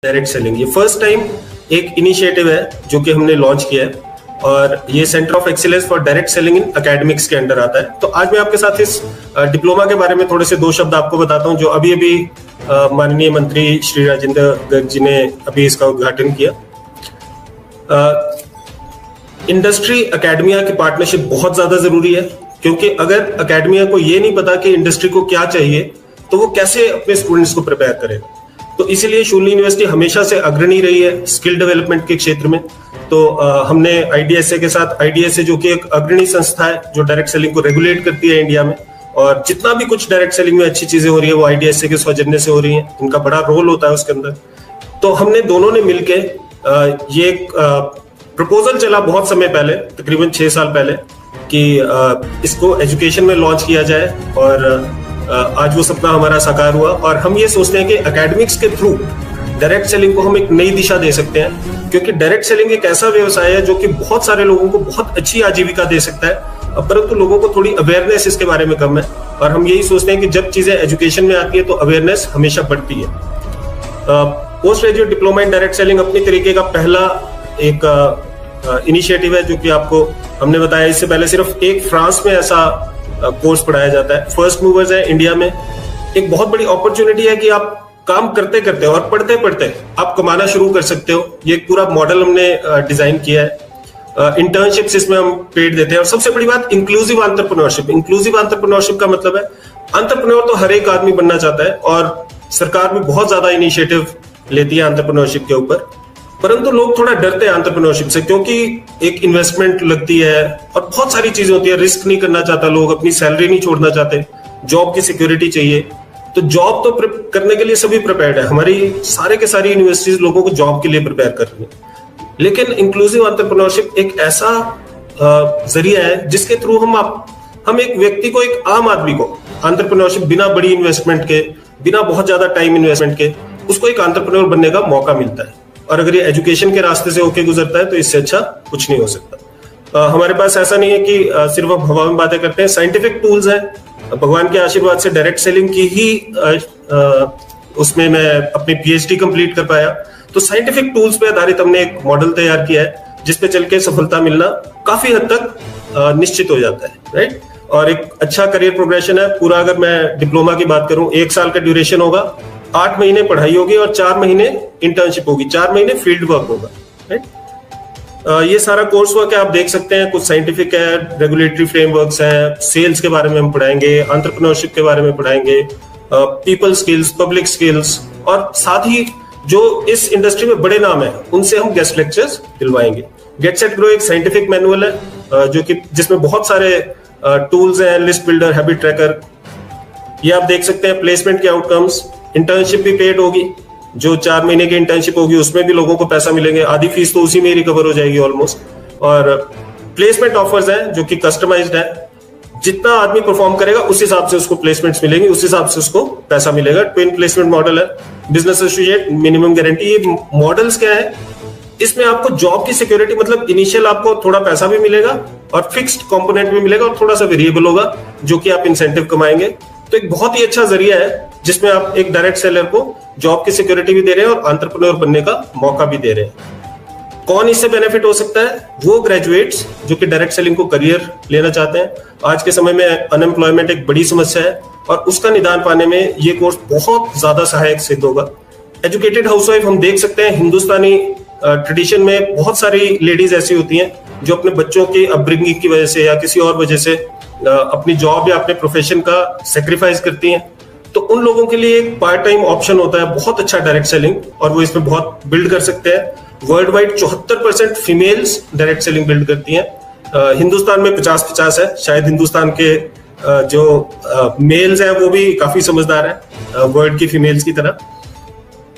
Direct selling, ये first time एक initiative है जो कि हमने लॉन्च किया है और ये centre of excellence for direct selling in academics के अंडर आता है। तो आज मैं आपके साथ इस डिप्लोमा के बारे में थोड़े से दो शब्द आपको बताता हूं, जो अभी अभी माननीय मंत्री श्री राजेंद्र गर्ग जी ने अभी इसका उद्घाटन किया। इंडस्ट्री एकेडमिया की पार्टनरशिप बहुत ज्यादा जरूरी है, क्योंकि अगर एकेडमिया को ये नहीं पता कि इंडस्ट्री को क्या चाहिए तो वो कैसे अपने स्टूडेंट्स को प्रिपेयर करेगा। तो इसीलिए शूलिनी यूनिवर्सिटी हमेशा से अग्रणी रही है स्किल डेवलपमेंट के क्षेत्र में। तो हमने आईडीएसए के साथ, आईडीएसए जो कि एक अग्रणी संस्था है जो डायरेक्ट सेलिंग को रेगुलेट करती है इंडिया में, और जितना भी कुछ डायरेक्ट सेलिंग में अच्छी चीजें हो रही है वो आईडीएसए के सौजन्य से हो रही है, उनका बड़ा रोल होता है उसके अंदर। तो हमने दोनों ने मिलके ये एक प्रपोजल चला बहुत समय पहले, तकरीबन 6 साल पहले, कि इसको एजुकेशन में लॉन्च किया जाए, और आज वो सपना हमारा साकार हुआ। और हम ये सोचते हैं कि एकेडमिक्स के थ्रू डायरेक्ट सेलिंग को हम एक नई दिशा दे सकते हैं, क्योंकि डायरेक्ट सेलिंग एक ऐसा व्यवसाय है जो कि बहुत सारे लोगों को बहुत अच्छी आजीविका दे सकता है, परंतु लोगों को थोड़ी अवेयरनेस इसके बारे में कम है। और हम यही सोचते हैं कि जब चीजें एजुकेशन में आती है तो अवेयरनेस हमेशा बढ़ती है। Post graduate diploma in direct selling अपनी तरीके का पहला एक इनिशिएटिव है जो कि आपको हमने बताया। इससे पहले सिर्फ एक फ्रांस में ऐसा कोर्स पढ़ाया जाता है। फर्स्ट मूवर्स है इंडिया में। एक बहुत बड़ी अपॉर्चुनिटी है कि आप काम करते करते और पढ़ते पढ़ते आप कमाना शुरू कर सकते हो। ये पूरा मॉडल हमने डिजाइन किया है। इंटर्नशिप्स इसमें हम पेड देते हैं, और सबसे बड़ी बात इंक्लूसिव एंटरप्रेन्योरशिप। इंक्लूसिव एंटरप्रेन्योरशिप का मतलब है एंटरप्रेन्योर तो हर एक आदमी बनना चाहता है, और सरकार भी बहुत ज्यादा इनिशिएटिव लेती है एंटरप्रेन्योरशिप के ऊपर, परंतु लोग थोड़ा डरते हैं एंटरप्रेन्योरशिप से, क्योंकि एक इन्वेस्टमेंट लगती है और बहुत सारी चीजें होती है। रिस्क नहीं करना चाहता लोग, अपनी सैलरी नहीं छोड़ना चाहते, जॉब की सिक्योरिटी चाहिए। तो जॉब तो करने के लिए सभी प्रिपेयर्ड है, हमारी सारे के सारी यूनिवर्सिटीज लोगों को जॉब के लिए प्रिपेयर कर रही है। लेकिन इंक्लूसिव एंटरप्रेन्योरशिप एक ऐसा जरिया है जिसके थ्रू हम एक व्यक्ति को, एक आम आदमी को एंटरप्रेन्योरशिप बिना बड़ी इन्वेस्टमेंट के, बिना बहुत ज्यादा टाइम इन्वेस्टमेंट के, उसको एक एंटरप्रेन्योर बनने का मौका मिलता है। और अगर ये एजुकेशन के रास्ते से होके गुजरता है तो इससे अच्छा कुछ नहीं हो सकता। हमारे पास ऐसा नहीं है कि सिर्फ हम हवा में बातें करते हैं। साइंटिफिक टूल्स हैं, भगवान के आशीर्वाद से डायरेक्ट सेलिंग की ही उसमें मैं अपनी पीएचडी कंप्लीट कर पाया। तो साइंटिफिक टूल्स पे आधारित हमने एक मॉडल तैयार किया है जिसपे चल के सफलता मिलना काफी हद तक निश्चित हो जाता है, राइट। और एक अच्छा करियर प्रोग्रेशन है पूरा। अगर मैं डिप्लोमा की बात करूं, 1 साल का ड्यूरेशन होगा, 8 महीने पढ़ाई होगी और 4 महीने इंटर्नशिप होगी, 4 महीने फील्ड वर्क होगा, राइट। ये सारा कोर्स वर्क है, आप देख सकते हैं। कुछ साइंटिफिक है, रेगुलेटरी फ्रेमवर्क्स हैं, सेल्स के बारे में हम पढ़ाएंगे, एंटरप्रेन्योरशिप के बारे में पढ़ाएंगे, पीपल स्किल्स, पब्लिक स्किल्स, और साथ ही जो इस इंडस्ट्री में बड़े नाम है उनसे हम गेस्ट लेक्चर्स दिलवाएंगे। गेट सेट ग्रो एक साइंटिफिक मैनुअल है जो कि जिसमें बहुत सारे टूल्स हैं, लिस्ट बिल्डर, हैबिट ट्रैकर। ये आप देख सकते हैं। प्लेसमेंट के आउटकम्स, इंटर्नशिप भी पेड होगी, जो 4 महीने की इंटर्नशिप होगी उसमें भी लोगों को पैसा मिलेंगे, आधी फीस तो उसी में रिकवर हो जाएगी ऑलमोस्ट। और प्लेसमेंट ऑफर्स हैं जो कि कस्टमाइज्ड है, जितना आदमी परफॉर्म करेगा उस हिसाब से उसको प्लेसमेंट्स मिलेंगे, उस हिसाब से उसको पैसा मिलेगा। ट्विन प्लेसमेंट मॉडल है, बिजनेस एसोसिएट, मिनिमम गारंटी। ये मॉडल्स क्या है, इसमें आपको जॉब की सिक्योरिटी, मतलब इनिशियल आपको थोड़ा पैसा भी मिलेगा और फिक्स्ड कंपोनेंट भी मिलेगा, और थोड़ा सा वेरिएबल होगा जो कि आप इंसेंटिव कमाएंगे। तो एक बहुत ही अच्छा जरिया है जिसमें आप एक डायरेक्ट सेलर को जॉब की सिक्योरिटी भी दे रहे हैं और एंटरप्रेन्योर बनने का मौका भी दे रहे हैं। कौन इससे बेनिफिट हो सकता है? वो ग्रेजुएट्स जो कि डायरेक्ट सेलिंग को करियर लेना चाहते हैं। आज के समय में अनएम्प्लॉयमेंट एक बड़ी समस्या है, और उसका निदान पाने में ये कोर्स बहुत ज्यादा सहायक सिद्ध होगा। एजुकेटेड हाउसवाइफ हम देख सकते हैं, हिंदुस्तानी ट्रेडिशन में बहुत सारी लेडीज ऐसी होती हैं जो अपने बच्चों की अपब्रिंगिंग की वजह से या किसी और वजह से अपनी जॉब या अपने प्रोफेशन का सेक्रीफाइस करती हैं। तो उन लोगों के लिए एक पार्ट टाइम ऑप्शन होता है बहुत अच्छा डायरेक्ट सेलिंग, और वो इसमें बहुत बिल्ड कर सकते हैं। World wide 74% females direct selling build करती हैं। हिंदुस्तान में 50-50 है। शायद हिंदुस्तान के जो मेल्स हैं वो भी काफी समझदार हैं वर्ल्ड की फीमेल्स की तरह।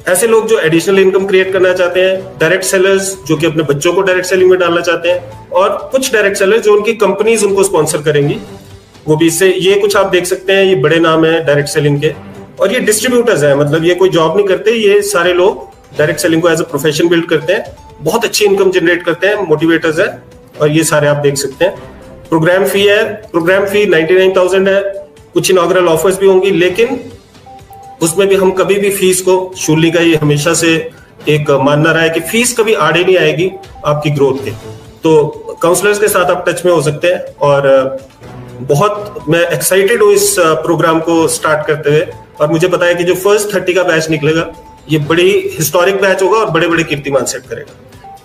ऐसे लोग जो एडिशनल इनकम क्रिएट करना चाहते हैं, डायरेक्ट सेलर्स जो कि अपने बच्चों को डायरेक्ट सेलिंग में डालना चाहते हैं, और कुछ डायरेक्ट सेलर्स जो उनकी कंपनीज उनको स्पॉन्सर करेंगी, वो भी इससे। ये कुछ आप देख सकते हैं, ये बड़े नाम है डायरेक्ट सेलिंग के, और ये डिस्ट्रीब्यूटर्स हैं, मतलब ये कोई जॉब नहीं करते, ये सारे लोग डायरेक्ट सेलिंग को एज अ प्रोफेशन बिल्ड करते हैं, बहुत अच्छी इनकम जनरेट करते हैं, मोटिवेटर्स है, और ये सारे आप देख सकते हैं। प्रोग्राम फी है, प्रोग्राम फी 99,000 है। कुछ इनॉग्रल ऑफर्स भी होंगी, लेकिन उसमें भी हम कभी भी फीस को, शूलिनी का ये हमेशा से एक मानना रहा है कि फीस कभी आड़े नहीं आएगी आपकी ग्रोथ के। तो काउंसलर्स के साथ आप टच में हो सकते हैं, और बहुत मैं एक्साइटेड हूँ इस प्रोग्राम को स्टार्ट करते हुए। और मुझे पता है कि जो फर्स्ट 30 का बैच निकलेगा ये बड़ी हिस्टोरिक बैच होगा और बड़े बड़े कीर्तिमान सेट करेगा।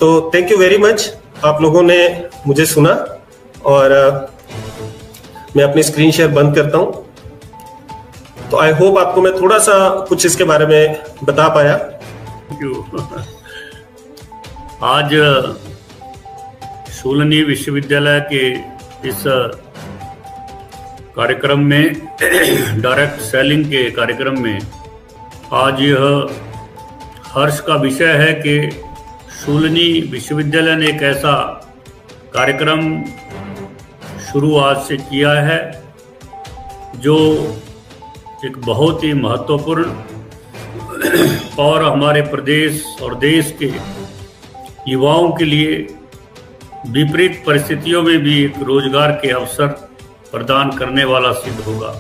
तो थैंक यू वेरी मच, आप लोगों ने मुझे सुना, और मैं अपनी स्क्रीन शेयर बंद करता हूं। तो आई होप आपको मैं थोड़ा सा कुछ इसके बारे में बता पाया। Thank you. आज शूलिनी विश्वविद्यालय के इस कार्यक्रम में डायरेक्ट सेलिंग के कार्यक्रम में आज यह हर्ष का विषय है कि शूलिनी विश्वविद्यालय ने एक ऐसा कार्यक्रम शुरू आज से किया है जो एक बहुत ही महत्वपूर्ण और हमारे प्रदेश और देश के युवाओं के लिए विपरीत परिस्थितियों में भी एक रोजगार के अवसर प्रदान करने वाला सिद्ध होगा।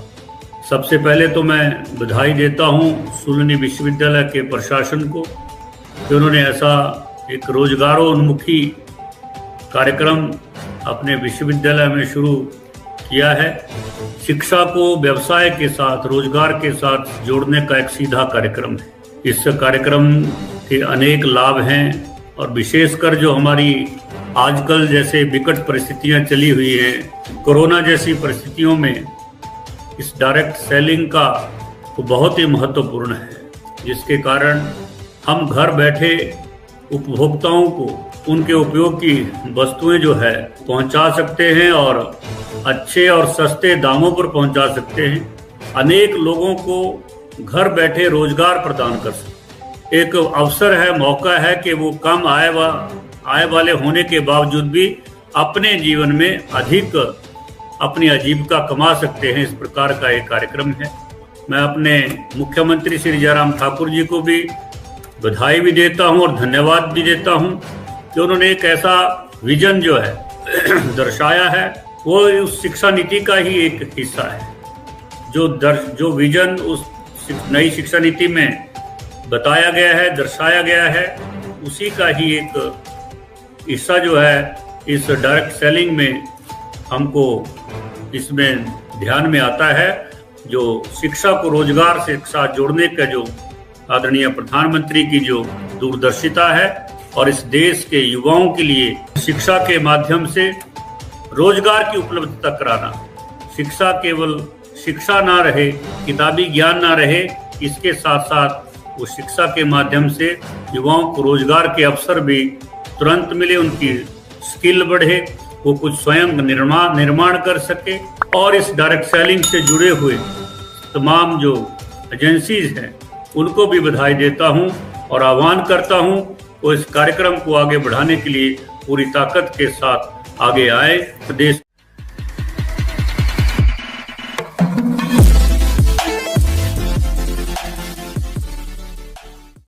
सबसे पहले तो मैं बधाई देता हूं शूलिनी विश्वविद्यालय के प्रशासन को कि उन्होंने ऐसा एक रोजगारोन्मुखी कार्यक्रम अपने विश्वविद्यालय में शुरू किया है। शिक्षा को व्यवसाय के साथ, रोजगार के साथ जोड़ने का एक सीधा कार्यक्रम है। इस कार्यक्रम के अनेक लाभ हैं, और विशेषकर जो हमारी आजकल जैसे विकट परिस्थितियां चली हुई हैं, कोरोना जैसी परिस्थितियों में इस डायरेक्ट सेलिंग का तो बहुत ही महत्वपूर्ण है, जिसके कारण हम घर बैठे उपभोक्ताओं को उनके उपयोग की वस्तुएं जो है पहुंचा सकते हैं, और अच्छे और सस्ते दामों पर पहुंचा सकते हैं। अनेक लोगों को घर बैठे रोजगार प्रदान कर सकते। एक अवसर है, मौका है कि वो कम आय वाले होने के बावजूद भी अपने जीवन में अधिक अपनी आजीविका कमा सकते हैं। इस प्रकार का एक कार्यक्रम है। मैं अपने मुख्यमंत्री श्री जयराम ठाकुर जी को भी बधाई भी देता हूं और धन्यवाद भी देता हूं कि उन्होंने एक ऐसा विजन जो है दर्शाया है। वो उस शिक्षा नीति का ही एक हिस्सा है। जो विजन उस नई शिक्षा नीति में बताया गया है, दर्शाया गया है, उसी का ही एक हिस्सा जो है इस डायरेक्ट सेलिंग में हमको इसमें ध्यान में आता है। जो शिक्षा को रोजगार से साथ जोड़ने का जो आदरणीय प्रधानमंत्री की जो दूरदर्शिता है, और इस देश के युवाओं के लिए शिक्षा के माध्यम से रोजगार की उपलब्धता कराना। शिक्षा केवल शिक्षा ना रहे, किताबी ज्ञान ना रहे, इसके साथ साथ वो शिक्षा के माध्यम से युवाओं को रोजगार के अवसर भी तुरंत मिले, उनकी स्किल बढ़े, वो कुछ स्वयं निर्माण कर सके। और इस डायरेक्ट सेलिंग से जुड़े हुए तमाम जो एजेंसीज हैं उनको भी बधाई देता हूं और आह्वान करता हूं वो इस कार्यक्रम को आगे बढ़ाने के लिए पूरी ताकत के साथ आगे आए। प्रदेश